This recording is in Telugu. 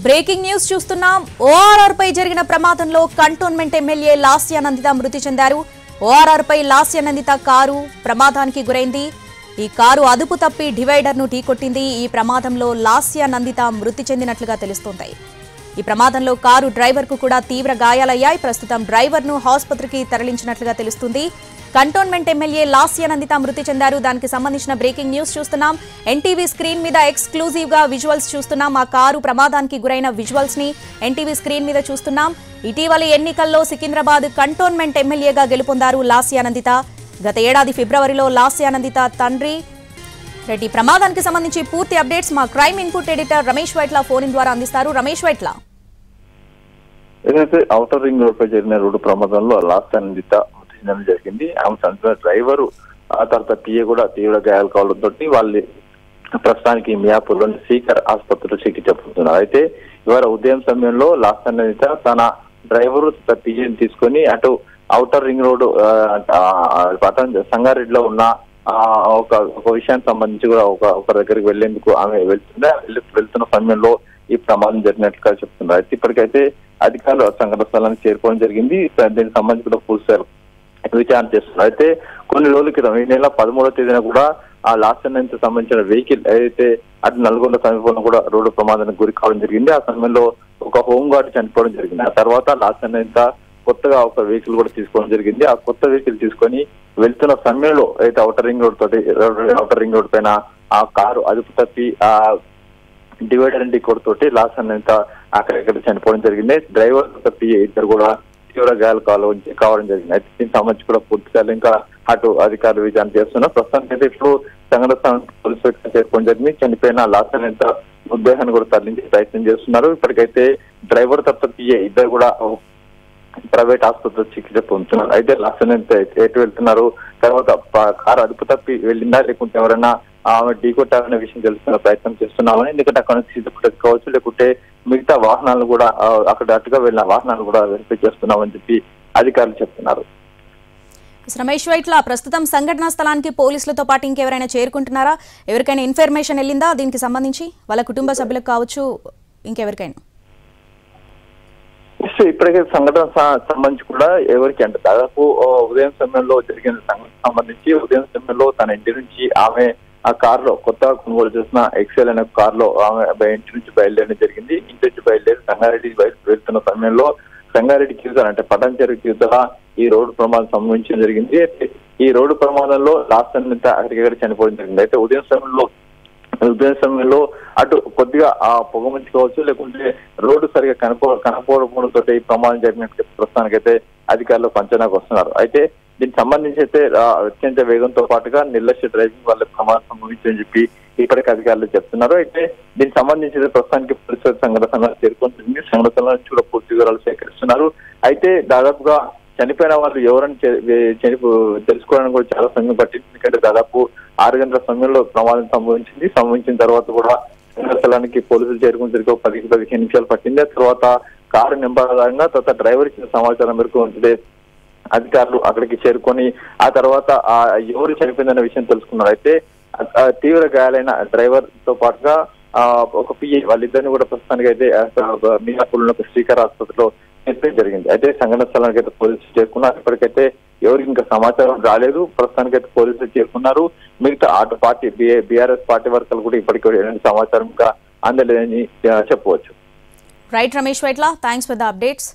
బ్రేకింగ్ న్యూస్ చూస్తున్నాం. ఓఆర్ఆర్ పై జరిగిన ప్రమాదంలో కంటోన్మెంట్ ఎమ్మెల్యే లాస్యానందిత మృతి చెందారు. ఓఆర్ఆర్ పై లాస్యానందిత కారు ప్రమాదానికి గురైంది. ఈ కారు అదుపు తప్పి డివైడర్ ను ఢీకొట్టింది. ఈ ప్రమాదంలో లాస్యానందిత మృతి చెందినట్లుగా తెలుస్తోంది. ఈ ప్రమాదంలో కారు డ్రైవర్ కు కూడా తీవ్ర గాయాలయ్యాయి. ప్రస్తుతం డ్రైవర్ ను ఆసుపత్రికి తరలించినట్లుగా తెలుస్తుంది. కంటోన్మెంట్ ఎమ్మెల్యే లాస్యానందిత మృతి చెందారు. దానికి సంబంధించిన బ్రేకింగ్ న్యూస్ చూస్తున్నాం. ఎన్టీవీ స్క్రీన్ మీద ఎక్స్క్లూజివ్ గా విజువల్స్ చూస్తున్నాం. ఆ కారు ప్రమాదానికి గురైన విజువల్స్ ని ఎన్టీవీ స్క్రీన్ మీద చూస్తున్నాం. ఇటీవలి ఎన్నికల్లో సికింద్రాబాద్ కంటోన్మెంట్ ఎమ్మెల్యేగా గెలుపొందారు లాస్యానందిత. గత ఏడాది ఫిబ్రవరిలో లాస్యానందిత తండ్రి రెడ్డి ప్రమాదానికి సంబంధించి పూర్తి అప్డేట్స్ మా crime input editor Ramesh Vaitla phone ద్వారా అందిస్తారు. రమేష్ వైట్ల, ఏదైతే ఔటర్ రింగ్ రోడ్ పై జరిగిన రోడ్డు ప్రమాదంలో లాస్యానందిత మృతి చెందడం జరిగింది. ఆమె చనిపోయిన డ్రైవరు ఆ తర్వాత పిఏ కూడా తీవ్ర గాయాలు కావడంతో వాళ్ళు ప్రస్తుతానికి మియాపూర్లోని శ్రీకర్ ఆసుపత్రిలో చికిత్స పొందుతున్నారు. అయితే ఇవాళ ఉదయం సమయంలో లాస్యానందిత తన డ్రైవరు పిఏని తీసుకొని అటు ఔటర్ రింగ్ రోడ్ సంగారెడ్డిలో ఉన్న ఒక విషయానికి సంబంధించి కూడా ఒక దగ్గరికి వెళ్లేందుకు ఆమె వెళ్తున్న సమయంలో ఈ ప్రమాదం జరిగినట్లుగా చెప్తున్నారు. అయితే ఇప్పటికైతే అధికారులు సంఘటన స్థలానికి చేరుకోవడం జరిగింది. దీనికి సంబంధించి కూడా పూర్తి విచారణ చేస్తున్నారు. అయితే కొన్ని రోజుల క్రితం ఈ నెల 13వ తేదీన కూడా ఆ లాస్యానందిత సంబంధించిన వెహికల్ ఏదైతే అటు నల్గొండ సమీపంలో కూడా రోడ్డు ప్రమాదానికి గురి కావడం జరిగింది. ఆ సమయంలో ఒక హోమ్ గార్డ్ చనిపోవడం జరిగింది. ఆ తర్వాత లాస్యానందిత కొత్తగా ఒక వెహికల్ కూడా తీసుకోవడం జరిగింది. ఆ కొత్త వెహికల్ తీసుకొని వెళ్తున్న సమయంలో అయితే ఔటర్ రింగ్ రోడ్ పైన ఆ కారు అదుపు తప్పి ఆ డివైడర్ ఢీకొట్టు తోటి లాస్యానందిత అక్కడెక్కడ చనిపోవడం జరిగింది. డ్రైవర్ తప్పి ఇద్దరు కూడా తీవ్ర గాయాలు కావడం జరిగింది. అయితే దీనికి సంబంధించి కూడా పూర్తిగా ఇంకా అటు అధికారులు విచారణ చేస్తున్నారు. ప్రస్తుతానికి అయితే ఇప్పుడు సంఘటన పోలీసు చేరుకోవడం జరిగింది. చనిపోయిన లాస్యానందిత మృతదేహాన్ని కూడా తరలించే ప్రయత్నం చేస్తున్నారు. ఇప్పటికైతే డ్రైవర్ తప్పి ఇద్దరు కూడా ప్రైవేట్ ఆసుపత్రిలో చికిత్స పొందుతున్నారు. అయితే లాస్యానందిత ఎటు వెళ్తున్నారు, తర్వాత కారు అదుపు తప్పి వెళ్ళిందా లేకుంటే ఎవరైనా ఆమె ఢీకొట్టాలనే విషయం తెలుసుకునే ప్రయత్నం చేస్తున్నామని, ఎందుకంటే అక్కడ సీసీ ఫుటేజ్ కావచ్చు లేకుంటే మిగతా వాహనాలు కూడా అక్కడ అటుగా వెళ్ళిన వాహనాలు కూడా వెరిఫై చేస్తున్నామని చెప్పి అధికారులు చెప్తున్నారు. రమేష్ వైట్ల, ప్రస్తుతం సంఘటనా స్థలానికి పోలీసులతో పాటు ఇంకెవరైనా చేరుకుంటున్నారా? ఎవరికైనా ఇన్ఫర్మేషన్ వెళ్ళిందా దీనికి సంబంధించి, వాళ్ళ కుటుంబ సభ్యులకు కావచ్చు ఇంకెవరికైనా? ఇప్పటికే సంఘటన సంబంధించి కూడా ఎవరికి అంటే దాదాపు ఉదయం సమయంలో జరిగిన సంఘటన సంబంధించి ఉదయం సమయంలో తన ఇంటి నుంచి ఆమె ఆ కారులో కొత్తగా కొనుగోలు చేసిన ఎక్సెల్ అనే కారులో ఆమె ఇంటి నుంచి బయలుదేరడం జరిగింది. ఇంటి నుంచి బయలుదేరి సంగారెడ్డి వెళ్తున్న సమయంలో సంగారెడ్డి క్యూజర్ అంటే పటాన్చెరు క్యూజర్ ఈ రోడ్డు ప్రమాదం సంభవించడం జరిగింది. ఈ రోడ్డు ప్రమాదంలో లాస్యానందిత అక్కడికక్కడ చనిపోవడం జరిగింది. అయితే ఉదయం సమయంలో అటు కొద్దిగా ఆ పొగ మంచి కావచ్చు లేకుంటే రోడ్డు సరిగా కనపడకపోవడంతో ఈ ప్రమాదం జరిగినట్టు ప్రస్తుతానికైతే అధికారులు అంచనాకు వస్తున్నారు. అయితే దీనికి సంబంధించి అయితే అత్యంత వేగంతో పాటుగా నిర్లక్ష్య డ్రైవింగ్ వల్ల ప్రమాదం సంభవించని చెప్పి ఇప్పటికే అధికారులు చెప్తున్నారు. అయితే దీనికి సంబంధించి ప్రస్తుతానికి పోలీసుల సంఘటన చేరుకుంటుంది. సంఘటన నుంచి కూడా పూర్తి వివరాలు సేకరిస్తున్నారు. అయితే దాదాపుగా చనిపోయిన వాళ్ళు ఎవరని తెలుసుకోవడానికి కూడా చాలా సమయం పట్టింది. ఎందుకంటే దాదాపు 6 గంటల సమయంలో ప్రమాదం సంభవించిన తర్వాత కూడా స్థలానికి పోలీసులు చేరుకుని 10-15 నిమిషాలు పట్టింది. ఆ తర్వాత కారు నెంబర్ ఆధారంగా తర్వాత డ్రైవర్ ఇచ్చిన సమాచారం మేరకు అధికారులు అక్కడికి చేరుకొని ఆ తర్వాత ఎవరు చనిపోయిందనే విషయం తెలుసుకున్నారు. అయితే తీవ్ర గాయాలైన డ్రైవర్ తో పాటుగా ఒక పిఏ వాళ్ళిద్దరిని కూడా ప్రస్తుతానికి అయితే మియాపూర్లో శ్రీకర్ ఆసుపత్రిలో చేర్చడం జరిగింది. అయితే సంఘటన స్థలానికి అయితే పోలీసులు చేరుకున్నారు. ఇప్పటికైతే ఎవరికి ఇంకా సమాచారం రాలేదు. ప్రస్తుతానికైతే పోలీసులు చేరుకున్నారు. మిగతా అటు పార్టీ బీఆర్ఎస్ పార్టీ వర్కర్లు కూడా ఇప్పటికే ఎలాంటి సమాచారం ఇంకా అందలేదని చెప్పవచ్చు. Right Ramesh Vaitla, thanks for the updates.